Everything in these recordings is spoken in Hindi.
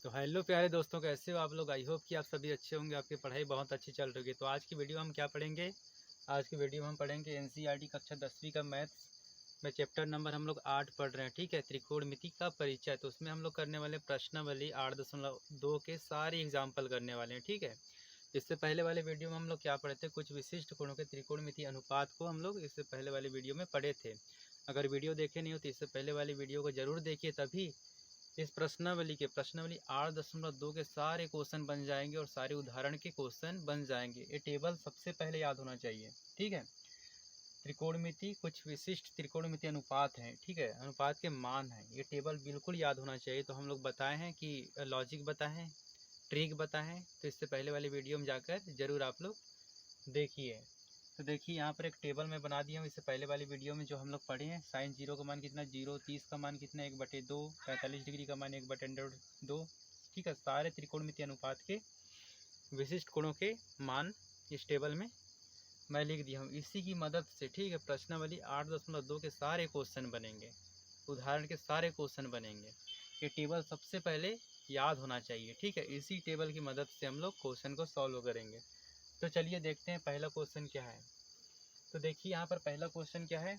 तो हेलो प्यारे दोस्तों, कैसे हो आप लोग। आई होप कि आप सभी अच्छे होंगे, आपकी पढ़ाई बहुत अच्छी चल रही है। तो आज की वीडियो हम क्या पढ़ेंगे। आज की वीडियो में हम पढ़ेंगे एनसीईआरटी कक्षा 10वीं का मैथ्स में चैप्टर नंबर हम लोग 8 पढ़ रहे हैं। ठीक है, त्रिकोणमिति का परिचय। तो उसमें हम लोग करने वाले प्रश्नावली 8.2 के सारे एग्जाम्पल करने वाले हैं। ठीक है, इससे पहले वाले वीडियो में हम लोग क्या पढ़े थे, कुछ विशिष्ट कोणों के त्रिकोणमिति अनुपात को हम लोग इससे पहले वाले वीडियो में पढ़े थे। अगर वीडियो देखे नहीं हो तो इससे पहले वाली वीडियो को जरूर देखिए, तभी इस प्रश्नावली 8.2 के सारे क्वेश्चन बन जाएंगे और सारे उदाहरण के क्वेश्चन बन जाएंगे। ये टेबल सबसे पहले याद होना चाहिए। ठीक है, त्रिकोणमिति कुछ विशिष्ट त्रिकोणमिति अनुपात हैं। ठीक है, अनुपात के मान हैं, ये टेबल बिल्कुल याद होना चाहिए। तो हम लोग बताए हैं कि लॉजिक बताए हैं, ट्रिक बताए हैं। तो इससे पहले वाले वीडियो में जाकर जरूर आप लोग देखिए। तो देखिए यहाँ पर एक टेबल में बना दिया हूँ। इससे पहले वाली वीडियो में जो हम लोग पढ़े हैं, साइन 0 का मान कितना 0, 30 का मान कितना 1/2, 45 डिग्री का मान 1/2। ठीक है, सारे त्रिकोणमिति अनुपात के विशिष्ट कोणों के मान इस टेबल में मैं लिख दिया हूँ। इसी की मदद से ठीक है, प्रश्नावली 8.2 के सारे क्वेश्चन बनेंगे, उदाहरण के सारे क्वेश्चन बनेंगे। ये टेबल सबसे पहले याद होना चाहिए। ठीक है, इसी टेबल की मदद से हम लोग क्वेश्चन को सॉल्व करेंगे। तो चलिए देखते हैं पहला क्वेश्चन क्या है। तो देखिए यहाँ पर पहला क्वेश्चन क्या है।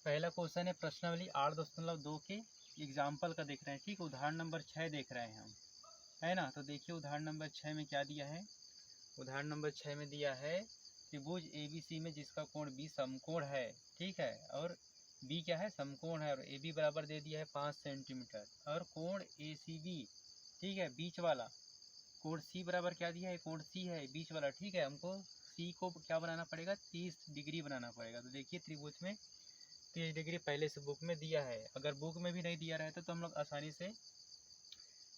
पहला क्वेश्चन है प्रश्नावली 8.2 के एग्जाम्पल का देख रहे हैं। ठीक, उदाहरण नंबर 6 देख रहे हैं हम, है ना। तो देखिए उदाहरण नंबर 6 में क्या दिया है। उदाहरण नंबर 6 में दिया है त्रिभुज ABC में जिसका कोण B समकोण है। ठीक है, और B क्या है, समकोण है, और AB बराबर दे दिया है 5 सेंटीमीटर, और कोण ACB, ठीक है, बीच वाला कोण C बराबर क्या दिया है, कोण C है बीच वाला। ठीक है, हमको C को क्या बनाना पड़ेगा, 30 डिग्री बनाना पड़ेगा। तो देखिए त्रिभुज में 30 डिग्री पहले से बुक में दिया है। अगर बुक में भी नहीं दिया रहता तो हम लोग आसानी से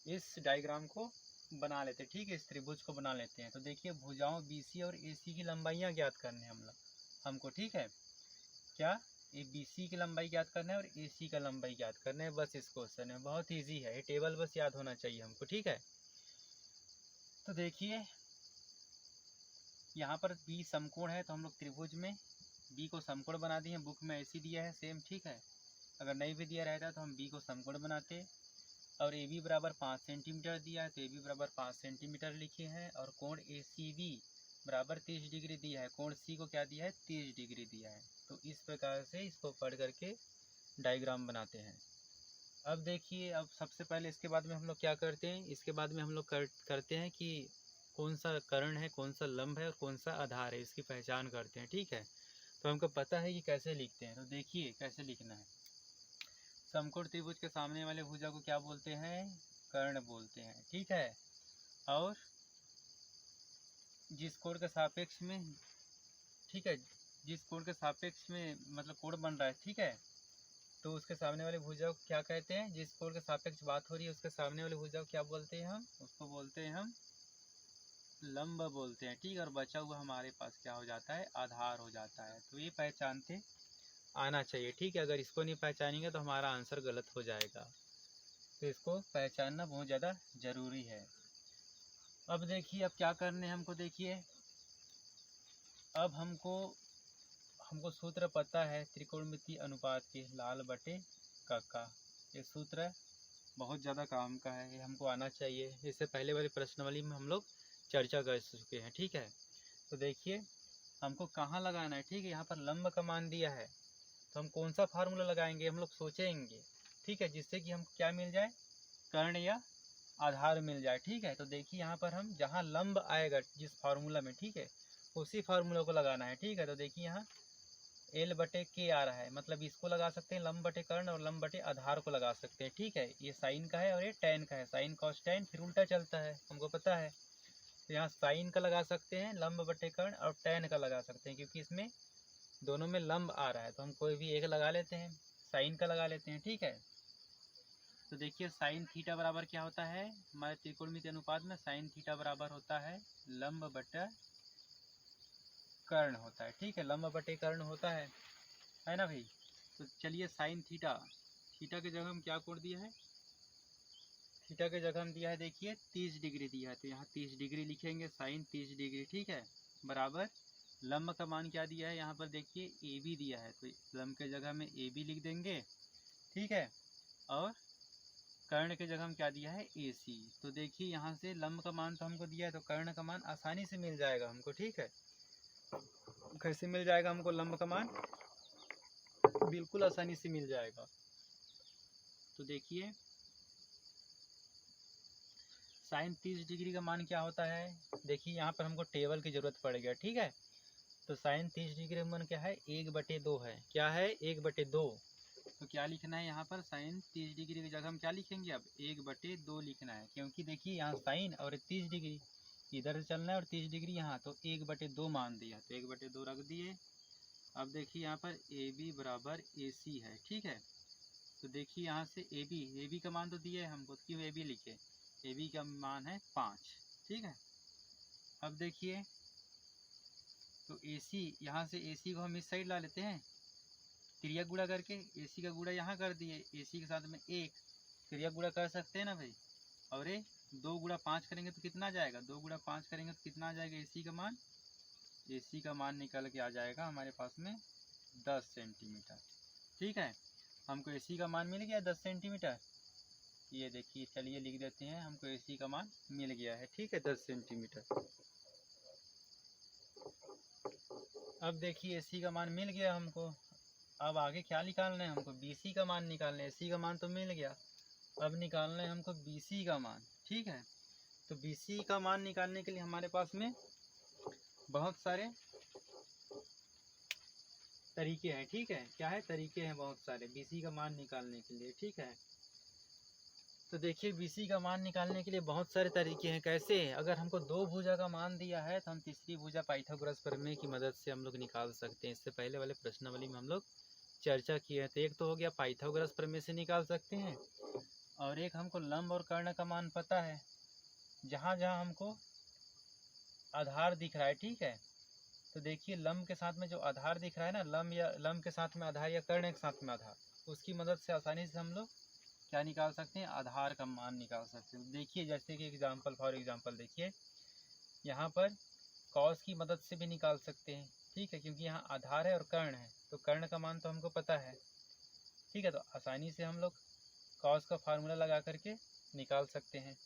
इस डायग्राम को बना लेते। ठीक है, इस त्रिभुज को बना लेते हैं। तो देखिए भुजाओं BC और AC की लंबाइयाँ ज्ञात करने हमको। ठीक है, क्या ये BC की लंबाई ज्ञात करना है और AC का लंबाई ज्ञात करना है। बस इस क्वेश्चन में बहुत ईजी है, ये टेबल बस याद होना चाहिए हमको। ठीक है, तो देखिए यहाँ पर B समकोण है, तो हम लोग त्रिभुज में B को समकोण बना दिए। बुक में ऐसी दिया है सेम। ठीक है, अगर नहीं भी दिया रहता तो हम B को समकोण बनाते। और AB बराबर 5 सेंटीमीटर दिया है, तो AB बराबर 5 सेंटीमीटर लिखे हैं। और कोण ACB बराबर 30 डिग्री दिया है, कोण C को क्या दिया है, 30 डिग्री दिया है। तो इस प्रकार से इसको पढ़ करके डायग्राम बनाते हैं। अब देखिए, अब सबसे पहले इसके बाद में हम लोग क्या करते हैं, इसके बाद में हम लोग करते हैं कि कौन सा कर्ण है, कौन सा लंब है और कौन सा आधार है, इसकी पहचान करते हैं। ठीक है, तो हमको पता है कि कैसे लिखते हैं। तो देखिए कैसे लिखना है। समकोण त्रिभुज के सामने वाले भुजा को क्या बोलते हैं, कर्ण बोलते हैं। ठीक है, और जिस कोण के सापेक्ष में, ठीक है, जिस कोण के सापेक्ष में मतलब कोण बन रहा है, ठीक है, तो उसके सामने वाले भुजा को क्या कहते हैं, जिस कोण के सापेक्ष बात हो रही है उसके सामने वाले भुजा को क्या बोलते हैं हम, उसको बोलते हैं हम लंब बोलते हैं। ठीक है, और बचा हुआ हमारे पास क्या हो जाता है, आधार हो जाता है। तो ये पहचानते आना चाहिए। ठीक है, अगर इसको नहीं पहचानेंगे तो हमारा आंसर गलत हो जाएगा। तो इसको पहचानना बहुत ज़्यादा ज़रूरी है। अब देखिए अब क्या करने हमको। देखिए अब हमको सूत्र पता है त्रिकोणमिति अनुपात के, लाल बटे का ये सूत्र बहुत ज़्यादा काम का है, ये हमको आना चाहिए। इससे पहले वाली प्रश्नावली में हम लोग चर्चा कर चुके हैं। ठीक है, तो देखिए हमको कहाँ लगाना है। ठीक है, यहाँ पर लंब का मान दिया है, तो हम कौन सा फार्मूला लगाएंगे, हम लोग सोचेंगे। ठीक है, जिससे कि हमको क्या मिल जाए, कर्ण या आधार मिल जाए। ठीक है, तो देखिए यहाँ पर हम जहाँ लंब आएगा जिस फार्मूला में, ठीक है, उसी फार्मूला को लगाना है। ठीक है, तो देखिए यहाँ L बटे K आ रहा है, मतलब इसको लगा सकते हैं लंब बटे कर्ण, और लंब बटे आधार को लगा सकते हैं। ठीक है, ये साइन का है और ये टैन का है, साइन कॉस टैन फिर उल्टा चलता है, हमको पता है। तो यहाँ साइन का लगा सकते हैं लंब बटे कर्ण, और टैन का लगा सकते हैं, क्योंकि इसमें दोनों में लंब आ रहा है, तो हम कोई भी एक लगा लेते हैं, साइन का लगा लेते हैं। ठीक है, तो देखिए साइन थीटा बराबर क्या होता है, हमारे त्रिकोणमिति अनुपात में साइन थीटा बराबर होता है लंब बटे कर्ण होता है। ठीक है, लंब बटे कर्ण होता है ना भाई। तो चलिए साइन थीटा, थीटा की जगह हम क्या कोण दिया है, थीटा की जगह हम दिया है देखिए 30 डिग्री दिया है, तो यहाँ 30 डिग्री लिखेंगे, साइन 30 डिग्री। ठीक है, बराबर लंब का मान क्या दिया है, यहाँ पर देखिए AB दिया है, तो लंब के जगह में AB लिख देंगे। ठीक है, और कर्ण के जगह हम क्या दिया है AC। तो देखिए यहाँ से लंब का मान तो हमको दिया है, तो कर्ण का मान आसानी से मिल जाएगा हमको, ठीक है। कैसे मिल जाएगा हमको लंब का मान? बिल्कुल आसानी से मिल जाएगा। तो देखिए साइन 30 डिग्री का मान क्या होता है, देखिए यहाँ पर हमको टेबल की ज़रूरत पड़ गया, ठीक है। तो साइन 30 डिग्री का मान क्या है, 1/2 है। क्या है, 1/2। तो क्या लिखना है यहाँ पर, साइन 30 डिग्री की जगह हम क्या लिखेंगे अब, 1/2 लिखना है, क्योंकि देखिए यहाँ साइन और 30 डिग्री इधर से चलना है और 30 डिग्री यहाँ, तो 1/2 मान दिया, तो 1/2 रख दिए। अब देखिए यहाँ पर AB बराबर AC है, ठीक है। तो देखिए यहाँ से AB का मान तो दिया है हमको, क्यों AB लिखे, AB का मान है 5, ठीक है। अब देखिए तो AC, यहाँ से AC को हम इस साइड ला लेते हैं, त्रिया गुणा करके AC का गुणा यहाँ कर दिए, AC के साथ में 1 त्रिया गुणा कर सकते हैं ना भाई। और ये 2 गुणा 5 करेंगे तो कितना आ जाएगा, 2 गुणा 5 करेंगे तो कितना आ जाएगा AC का मान, AC का मान निकल के आ जाएगा हमारे पास में 10 सेंटीमीटर, ठीक है। हमको AC का मान मिल गया 10 सेंटीमीटर। ये देखिए, चलिए लिख देते हैं, हमको AC का मान मिल गया है, ठीक है, 10 सेंटीमीटर। अब देखिए AC का मान मिल गया हमको, अब आगे क्या निकालना है हमको, BC का मान निकालना है। AC का मान तो मिल गया, अब निकालना है हमको BC का मान, ठीक है। तो BC का मान निकालने के लिए हमारे पास में बहुत सारे तरीके हैं, ठीक है। क्या है, तरीके हैं बहुत सारे BC का मान निकालने के लिए, ठीक है। तो देखिए BC का मान निकालने के लिए बहुत सारे तरीके हैं। कैसे, अगर हमको 2 भुजा का मान दिया है तो हम तीसरी भुजा पाइथागोरस प्रमेय की मदद से हम लोग निकाल सकते हैं। इससे पहले वाले प्रश्नावली में हम लोग चर्चा किए हैं। तो एक तो हो गया पाइथागोरस प्रमेय से निकाल सकते हैं, और एक हमको लंब और कर्ण का मान पता है, जहाँ जहाँ हमको आधार दिख रहा है, ठीक है। तो देखिए लंब के साथ में जो आधार दिख रहा है ना, लंब के साथ में आधार या कर्ण के साथ में आधार, उसकी मदद से आसानी से हम लोग क्या निकाल सकते हैं, आधार का मान निकाल सकते हैं। देखिए जैसे कि फॉर एग्जांपल देखिए यहाँ पर कॉस की मदद से भी निकाल सकते हैं, ठीक है, क्योंकि यहाँ आधार है और कर्ण है, तो कर्ण का मान तो हमको पता है, ठीक है। तो आसानी से हम लोग कॉस का फार्मूला लगा करके निकाल सकते हैं,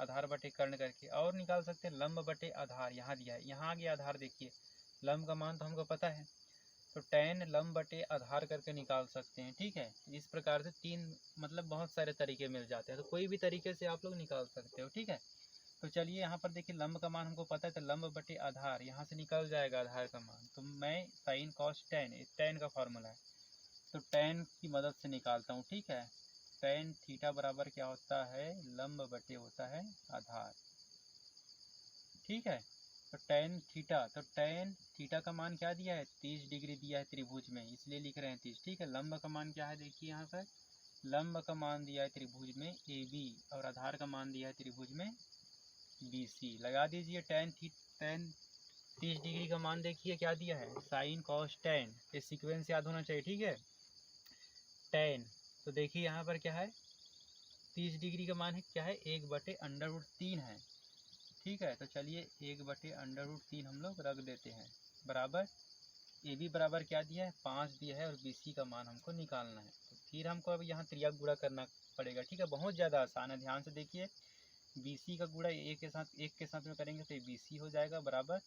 आधार बटे कर्ण करके। और निकाल सकते हैं लंब बटे आधार, यहाँ दिया है, यहाँ आ गया आधार, देखिए लंब का मान तो हमको पता है, तो tan लंब बटे आधार करके निकाल सकते हैं, ठीक है। इस प्रकार से 3 मतलब बहुत सारे तरीके मिल जाते हैं, तो कोई भी तरीके से आप लोग निकाल सकते हो, ठीक है। तो चलिए यहाँ पर देखिए लंब का मान हमको पता है, तो लंब बटे आधार यहाँ से निकल जाएगा आधार का मान, तो मैं साइन कॉस tan का फार्मूला है, तो tan की मदद से निकालता हूँ, ठीक है। tan थीटा बराबर क्या होता है, लंब बटे होता है आधार, ठीक है। तो tan थीटा का मान क्या दिया है, 30 डिग्री दिया है त्रिभुज में, इसलिए लिख रहे हैं 30, ठीक है। लंब का मान क्या है, देखिए यहाँ पर लंब का मान दिया है त्रिभुज में AB, और आधार का मान दिया है त्रिभुज में BC। लगा दीजिए tan 30 डिग्री का मान देखिए क्या दिया है, साइन कॉस tan, ये सीक्वेंस याद होना चाहिए, ठीक है। tan, तो देखिए यहाँ पर क्या है, 30 डिग्री का मान है क्या है, 1/√3 है, ठीक है। तो चलिए 1/√3 हम लोग रख देते हैं, बराबर AB बराबर क्या दिया है, 5 दिया है, और BC का मान हमको निकालना है। तो फिर हमको अब यहाँ त्रिया गुणा करना पड़ेगा, ठीक है, बहुत ज़्यादा आसान है। ध्यान से देखिए, BC का गुणा एक के साथ में करेंगे तो BC हो जाएगा, बराबर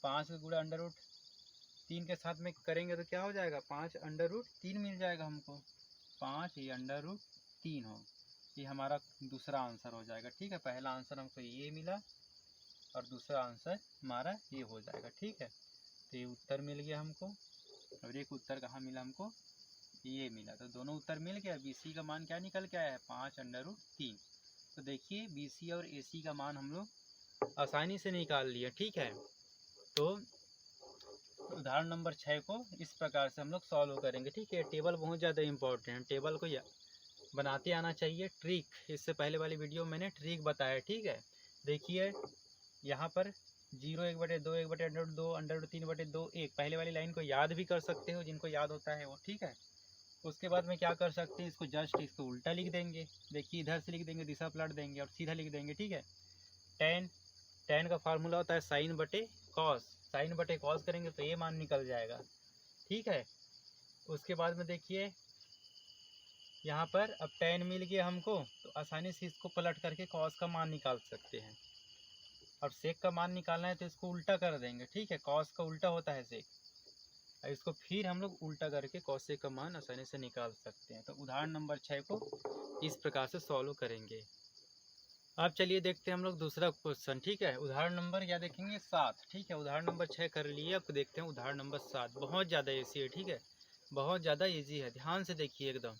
5 का गुणा √3 के साथ में करेंगे तो क्या हो जाएगा, 5/√3 मिल जाएगा हमको, 5 ये √3 हो, ये हमारा दूसरा आंसर हो जाएगा, ठीक है। पहला आंसर हमको ये मिला और दूसरा आंसर हमारा ये हो जाएगा, ठीक है। तो ये उत्तर मिल गया हमको, और एक उत्तर कहाँ मिला हमको, ये मिला। तो दोनों उत्तर मिल गया। BC का मान क्या निकल के आया है, 5/√3। तो देखिए BC और AC का मान हम लोग आसानी से निकाल लिए, ठीक है। तो उदाहरण नंबर 6 को इस प्रकार से हम लोग सॉल्व करेंगे, ठीक है। टेबल बहुत ज़्यादा इंपॉर्टेंट है, टेबल को बनाते आना चाहिए। ट्रिक, इससे पहले वाली वीडियो में मैंने ट्रिक बताया, ठीक है। देखिए यहाँ पर 0 1/2 1/√2 √3/2 1, पहले वाली लाइन को याद भी कर सकते हो, जिनको याद होता है वो, ठीक है। उसके बाद में क्या कर सकते हैं, इसको जस्ट इसको उल्टा लिख देंगे, देखिए इधर से लिख देंगे, दिशा पलट देंगे और सीधा लिख देंगे, ठीक है। tan का फार्मूला होता है साइन बटे कॉस करेंगे तो ये मान निकल जाएगा, ठीक है। उसके बाद में देखिए यहाँ पर अब tan मिल गया हमको, तो आसानी से इसको पलट करके cos का मान निकाल सकते हैं। अब sec का मान निकालना है तो इसको उल्टा कर देंगे, ठीक है, cos का उल्टा होता है sec। अब इसको फिर हम लोग उल्टा करके cos sec का मान आसानी से निकाल सकते हैं। तो उदाहरण नंबर 6 को इस प्रकार से सॉल्व करेंगे। अब चलिए देखते हैं हम लोग दूसरा क्वेश्चन, ठीक है। उदाहरण नंबर क्या देखेंगे 7, ठीक है। उदाहरण नंबर 6 कर लिए, अब देखते हैं उदाहरण नंबर 7। बहुत ज़्यादा ईजी है, ठीक है, बहुत ज़्यादा ईजी है, ध्यान से देखिए एकदम।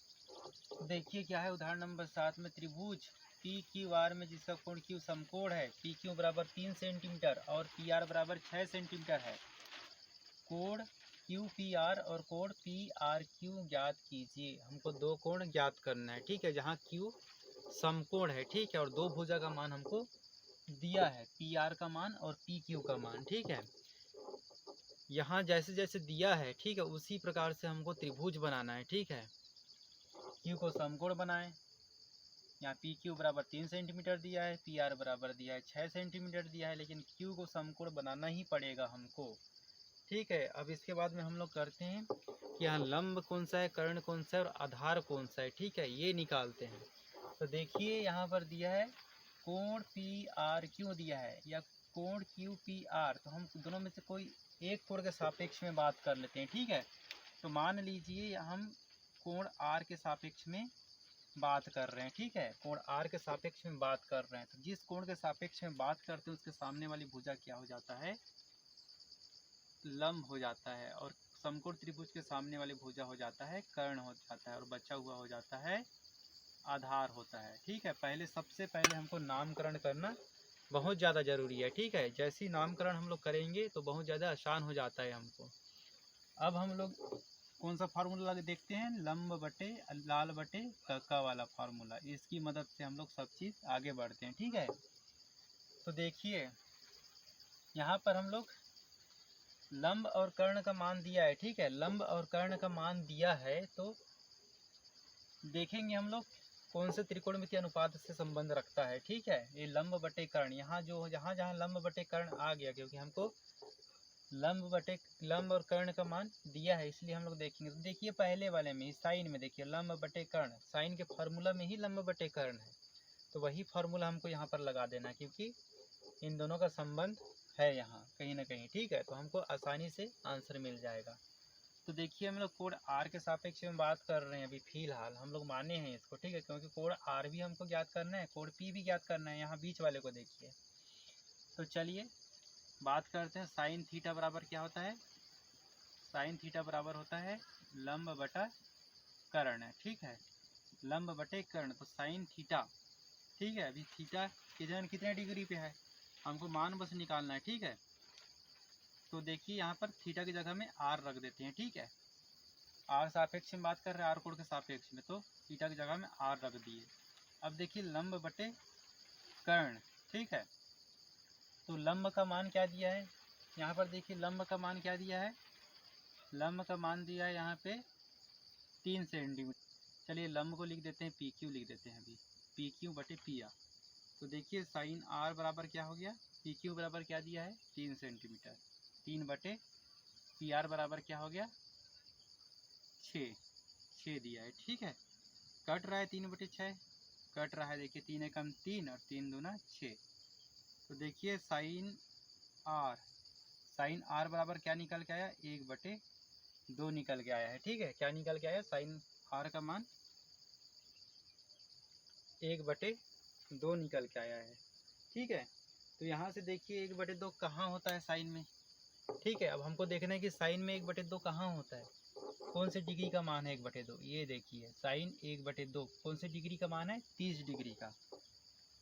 तो देखिए क्या है उदाहरण नंबर 7 में, त्रिभुज पी क्यू आर में जिसका कोण क्यू समकोण है, पी क्यू बराबर 3 सेंटीमीटर और पी आर बराबर 6 सेंटीमीटर है। कोण क्यू पी आर और कोण पी आर क्यू ज्ञात कीजिए। हमको दो कोण ज्ञात करना है, ठीक है, जहाँ क्यू समकोण है, ठीक है, और दो भुजा का मान हमको दिया है, पी आर का मान और पी क्यू का मान, ठीक है। यहाँ जैसे जैसे दिया है, ठीक है, उसी प्रकार से हमको त्रिभुज बनाना है, ठीक है। क्यू को समकोण बनाएं। यहाँ पी क्यू बराबर 3 सेंटीमीटर दिया है, पी आर बराबर दिया है 6 सेंटीमीटर दिया है, लेकिन क्यू को समकोण बनाना ही पड़ेगा हमको, ठीक है। अब इसके बाद में हम लोग करते हैं कि यहाँ लंब कौन सा है, कर्ण कौन सा है और आधार कौन सा है, ठीक है, ये निकालते हैं। तो देखिए यहाँ पर दिया है कोण पी आर क्यू दिया है या कोण क्यू पी आर, तो हम दोनों में से कोई एक कोण के सापेक्ष में बात कर लेते हैं, ठीक है। तो मान लीजिए हम कोण आर के सापेक्ष में बात कर रहे हैं, ठीक है, कोण आर के सापेक्ष में बात कर रहे हैं। तो जिस कोण के सापेक्ष में बात करते हैं उसके सामने वाली भुजा क्या हो जाता है, लंब हो जाता है, और समकोण त्रिभुज के सामने वाली भुजा हो जाता है कर्ण हो जाता है, और बचा हुआ हो जाता है आधार होता है, ठीक है। पहले सबसे पहले हमको नामकरण करना बहुत ज़्यादा ज़रूरी है, ठीक है। जैसे ही नामकरण हम लोग करेंगे तो बहुत ज़्यादा आसान हो जाता है हमको। अब हम लोग कौन सा फार्मूला देखते हैं, लंब बटे लाल बटे कक्का वाला फार्मूला, इसकी मदद से हम लोग सब चीज़ आगे बढ़ते हैं, ठीक है। तो देखिए यहाँ पर हम लोग लंब और कर्ण का मान दिया है, ठीक है, लंब और कर्ण का मान दिया है, तो देखेंगे हम लोग कौन से त्रिकोणमितीय अनुपात से संबंध रखता है, ठीक है। ये लंब बटे कर्ण, यहाँ जो जहाँ जहाँ लंब बटे कर्ण आ गया, क्योंकि हमको लंब और कर्ण का मान दिया है, इसलिए हम लोग देखेंगे। तो देखिए पहले वाले में साइन में देखिए लंब बटे कर्ण, साइन के फार्मूला में ही लंब बटे कर्ण है, तो वही फार्मूला हमको यहाँ पर लगा देना है, क्योंकि इन दोनों का संबंध है यहाँ कहीं ना कहीं, ठीक है। तो हमको आसानी से आंसर मिल जाएगा। तो देखिए हम लोग कोण आर के सापेक्ष में बात कर रहे हैं अभी फिलहाल, हम लोग माने हैं इसको, ठीक है, क्योंकि कोण आर भी हमको ज्ञात करना है, कोण पी भी ज्ञात करना है, यहाँ बीच वाले को देखिए। तो चलिए बात करते हैं, साइन थीटा बराबर क्या होता है, साइन थीटा बराबर होता है लंब बटा कर्ण, ठीक है, लंब बटे कर्ण। तो साइन थीटा, ठीक है, अभी थीटा कितने डिग्री पे है, हमको मान बस निकालना है, ठीक है। तो देखिए यहाँ पर थीटा की जगह में आर रख देते हैं, ठीक है, आर सापेक्ष में बात कर रहे हैं, आर कोण के सापेक्ष में, तो थीटा की जगह में आर रख दिए। अब देखिए लंब बटे कर्ण, ठीक है, तो लंब का मान क्या दिया है, यहाँ पर देखिए लंब का मान क्या दिया है, लंब का मान दिया है यहाँ पे 3 सेंटीमीटर। चलिए लंब को लिख देते हैं, पी क्यू लिख देते हैं अभी, पी क्यू बटे पी आर। तो देखिए साइन आर बराबर क्या हो गया, पी क्यू बराबर क्या दिया है 3 सेंटीमीटर, 3 बटे पी आर बराबर क्या हो गया 6 दिया है, ठीक है। कट रहा है 3 बटे 6, कट रहा है, देखिए 3 एकम 3 और 3 दूना 6। तो देखिए साइन आर बराबर क्या निकल के आया, 1/2 निकल के आया है, ठीक है। क्या निकल के आया, साइन आर का मान 1/2 निकल के आया है, ठीक है। तो यहाँ से देखिए 1/2 कहाँ होता है साइन में, ठीक है। अब हमको देखना है कि साइन में 1/2 कहाँ होता है, कौन से डिग्री का मान है 1/2, ये देखिए साइन 1/2 कौन से डिग्री का मान है, 30 डिग्री का।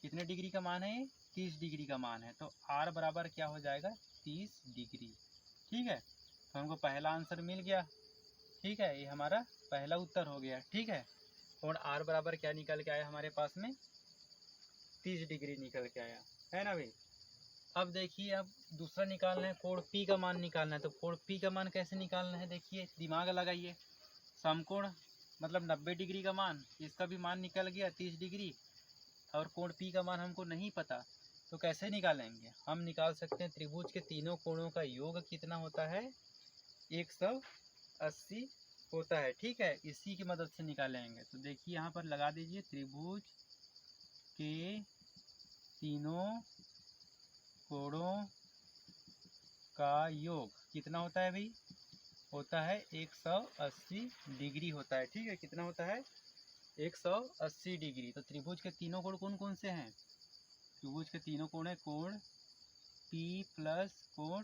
कितने डिग्री का मान है, 30 डिग्री का मान है। तो आर बराबर क्या हो जाएगा 30 डिग्री, ठीक है। तो हमको पहला आंसर मिल गया, ठीक है, ये हमारा पहला उत्तर हो गया, ठीक है। और आर बराबर क्या निकल के आया हमारे पास में 30 डिग्री निकल के आया है ना भाई। अब देखिए अब दूसरा निकालना है, कोण पी का मान निकालना है। तो कोण पी का मान कैसे निकालना है, देखिए दिमाग लगाइए, समकोण मतलब 90 डिग्री का मान, इसका भी मान निकल गया 30 डिग्री, और कोण पी का मान हमको नहीं पता, तो कैसे निकालेंगे, हम निकाल सकते हैं त्रिभुज के तीनों कोणों का योग कितना होता है 180 होता है, ठीक है, इसी की मदद से निकालेंगे। तो देखिए यहाँ पर लगा दीजिए, त्रिभुज के तीनों कोणों का योग कितना होता है भाई? होता है 180 डिग्री होता है, ठीक है। कितना होता है? 180 डिग्री। तो त्रिभुज के तीनों कोण कौन कौन से हैं? त्रिभुज के तीनों कोण है कोण P प्लस कोण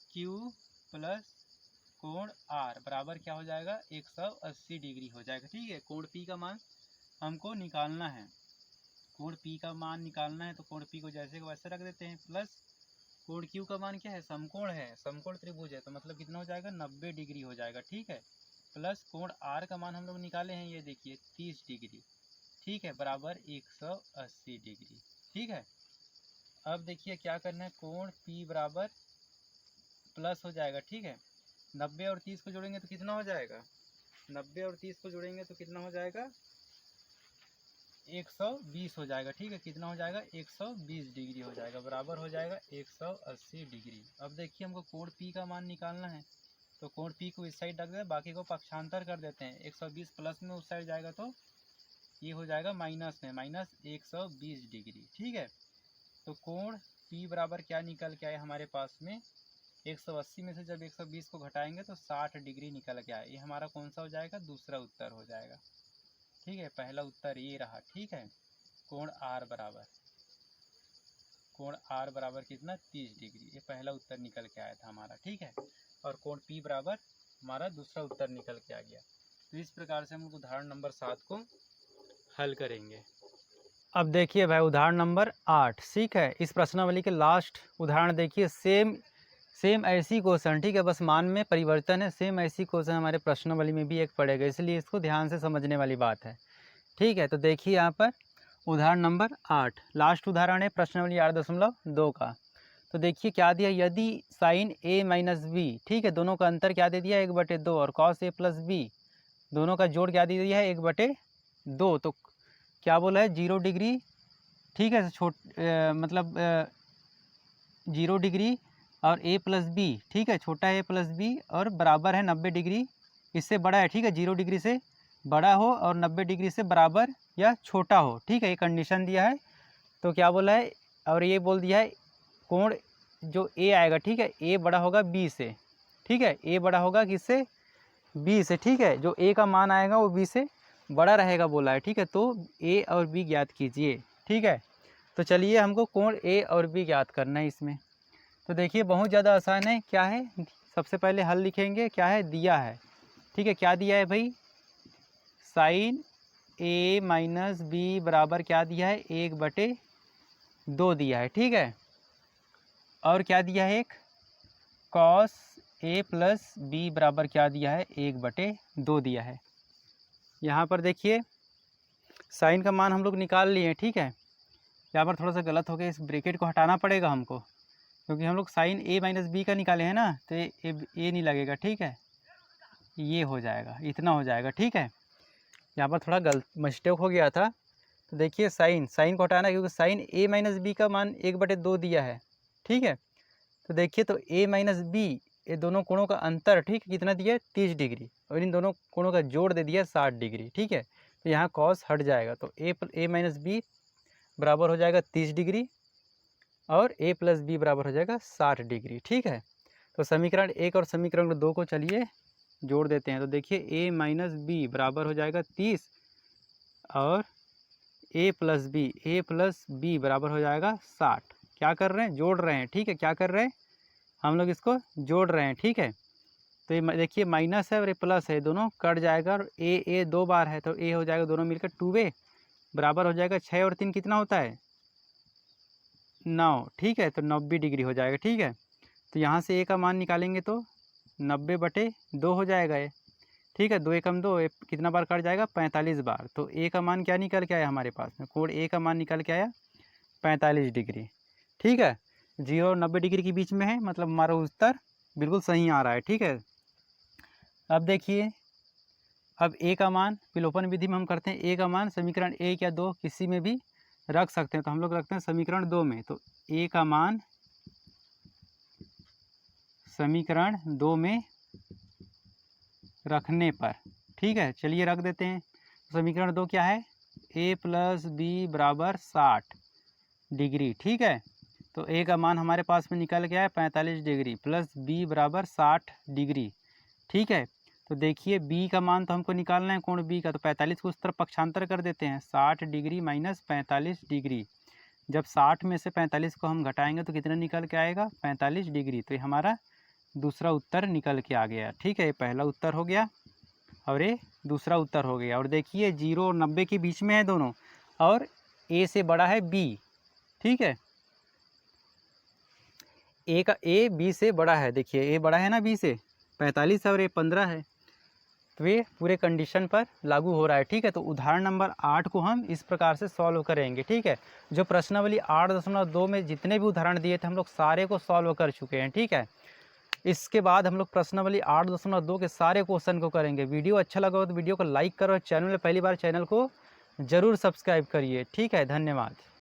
Q प्लस कोण R बराबर क्या हो जाएगा? 180 डिग्री हो जाएगा, ठीक है। कोण P का मान हमको निकालना है, कोण P का मान निकालना है, तो कोण P को जैसे को वैसे रख देते हैं, प्लस कोण Q का मान क्या है? समकोण है, समकोण त्रिभुज है, तो मतलब कितना हो जाएगा? 90 डिग्री हो जाएगा, ठीक है। प्लस कोण R का मान हम लोग निकाले हैं, ये देखिए 30 डिग्री, ठीक है, बराबर 180 डिग्री, ठीक है। अब देखिए क्या करना है, कोण P बराबर प्लस हो जाएगा, ठीक है। 90 और 30 को जोड़ेंगे तो कितना हो जाएगा? 90 और 30 को जोड़ेंगे तो कितना हो जाएगा? 120 हो जाएगा, ठीक है। कितना हो जाएगा? 120 डिग्री हो जाएगा, बराबर हो जाएगा 180 डिग्री। अब देखिए हमको कोण P का मान निकालना है, तो कोण P को इस साइड रख दें, बाकी को पक्षांतर कर देते हैं। 120 प्लस में उस साइड जाएगा तो ये हो जाएगा माइनस में, माइनस 120 डिग्री, ठीक है। तो कोण P बराबर क्या निकल के आए हमारे पास में? 180 में से जब 120 को घटाएंगे तो 60 डिग्री निकल के आए। ये हमारा कौन सा हो जाएगा? दूसरा उत्तर हो जाएगा, ठीक है। पहला उत्तर ये रहा, ठीक है। कोण R बराबर कितना? 30 डिग्री, ये पहला उत्तर निकल के आया था हमारा, ठीक है। और कोण P बराबर हमारा दूसरा उत्तर निकल के आ गया। तो इस प्रकार से हम उदाहरण नंबर 7 को हल करेंगे। अब देखिए भाई उदाहरण नंबर 8, ठीक है। इस प्रश्नावली के लास्ट उदाहरण देखिए, सेम ऐसी क्वेश्चन, ठीक है, बस मान में परिवर्तन है। सेम ऐसी क्वेश्चन हमारे प्रश्नावली में भी एक पड़ेगा, इसलिए इसको ध्यान से समझने वाली बात है, ठीक है। तो देखिए यहाँ पर उदाहरण नंबर 8 लास्ट उदाहरण है प्रश्नावली 8.2 का। तो देखिए क्या दिया, यदि साइन A माइनस बी, ठीक है, दोनों का अंतर क्या दे दिया? 1/2, और कॉस A प्लस बी दोनों का जोड़ क्या दे दिया है? 1/2। तो क्या बोला है? 0 डिग्री, ठीक है, मतलब 0 डिग्री और A प्लस बी, ठीक है, छोटा A प्लस बी और बराबर है 90 डिग्री इससे बड़ा है, ठीक है। 0 डिग्री से बड़ा हो और 90 डिग्री से बराबर या छोटा हो, ठीक है, ये कंडीशन दिया है। तो क्या बोला है? और ये बोल दिया है कोण जो A आएगा, ठीक है, A बड़ा होगा B से, ठीक है, A बड़ा होगा किससे? B से, ठीक है। जो A का मान आएगा वो B से बड़ा रहेगा बोला है, ठीक है। तो A और B ज्ञात कीजिए, ठीक है। तो चलिए हमको कोण A और B ज्ञात करना है इसमें। तो देखिए बहुत ज़्यादा आसान है, क्या है? सबसे पहले हल लिखेंगे, क्या है दिया है, ठीक है। क्या दिया है भाई? साइन A माइनस बी बराबर क्या दिया है? 1/2 दिया है, ठीक है। और क्या दिया है? एक कॉस A प्लस बी बराबर क्या दिया है? 1/2 दिया है। यहाँ पर देखिए साइन का मान हम लोग निकाल लिए हैं, ठीक है। यहाँ पर थोड़ा सा गलत हो गया, इस ब्रैकेट को हटाना पड़ेगा हमको, क्योंकि हम लोग साइन A माइनस बी का निकाले हैं ना, तो ये नहीं लगेगा, ठीक है, ये हो जाएगा, इतना हो जाएगा, ठीक है। यहाँ पर थोड़ा गलत मिस्टेक हो गया था। तो देखिए साइन को हटाना, क्योंकि साइन A माइनस बी का मान 1/2 दिया है, ठीक है। तो देखिए तो A माइनस बी, ये दोनों कोणों का अंतर, ठीक है, कितना दिया है? 30 डिग्री, और इन दोनों कोणों का जोड़ दे दिया 60 डिग्री, ठीक है। तो यहाँ कॉस हट जाएगा, तो A माइनस बी बराबर हो जाएगा 30 डिग्री और A प्लस बी बराबर हो जाएगा 60 डिग्री, ठीक है। तो समीकरण 1 और समीकरण 2 को चलिए जोड़ देते हैं। तो देखिए A माइनस बी बराबर हो जाएगा 30 और A प्लस बी बराबर हो जाएगा 60। क्या कर रहे हैं? जोड़ रहे हैं, ठीक है। क्या कर रहे हैं? हम लोग इसको जोड़ रहे हैं, ठीक है। तो ये देखिए माइनस है और ये प्लस है, दोनों कट जाएगा, और ए 2 बार है तो A हो जाएगा दोनों मिलकर 2A बराबर हो जाएगा 6 और 3 कितना होता है? 9, ठीक है। तो 90 डिग्री हो जाएगा, ठीक है। तो यहाँ से A का मान निकालेंगे तो 90/2 हो जाएगा ये, ठीक है। 2 एकम 2, कितना बार कट जाएगा? 45 बार। तो A का मान क्या निकल के आया हमारे पास में? कोण A का मान निकल के आया 45 डिग्री, ठीक है। 0 और 90 डिग्री के बीच में है, मतलब हमारा उत्तर बिल्कुल सही आ रहा है, ठीक है। अब देखिए, अब A का मान विलोपन विधि में हम करते हैं, A का मान समीकरण 1 या 2 किसी में भी रख सकते हैं, तो हम लोग रखते हैं समीकरण 2 में। तो A का मान समीकरण 2 में रखने पर। ठीक है, चलिए रख देते हैं। समीकरण 2 क्या है, a प्लस बी बराबर 60 डिग्री। ठीक है, तो a का मान हमारे पास में निकल गया है 45 डिग्री प्लस b बराबर 60 डिग्री। ठीक है, तो देखिए b का मान तो हमको निकालना है कोण b का, तो 45 को उस तरफ पक्षांतर कर देते हैं, 60 डिग्री माइनस 45 डिग्री। जब 60 में से 45 को हम घटाएंगे तो कितना निकल के आएगा, 45 डिग्री। तो ये हमारा दूसरा उत्तर निकल के आ गया। ठीक है, ये पहला उत्तर हो गया और ये दूसरा उत्तर हो गया। और देखिए 0 और 90 के बीच में है दोनों, और a से बड़ा है b। ठीक है, a b से बड़ा है, देखिए a बड़ा है ना b से, 45 है और ये 15 है, तो ये पूरे कंडीशन पर लागू हो रहा है। ठीक है, तो उदाहरण नंबर 8 को हम इस प्रकार से सॉल्व करेंगे। ठीक है, जो प्रश्नावली 8.2 में जितने भी उदाहरण दिए थे हम लोग सारे को सॉल्व कर चुके हैं। ठीक है, इसके बाद हम लोग प्रश्नावली 8.2 के सारे क्वेश्चन को करेंगे। वीडियो अच्छा लगा हो तो वीडियो को लाइक करो, चैनल में पहली बार चैनल को ज़रूर सब्सक्राइब करिए। ठीक है, धन्यवाद।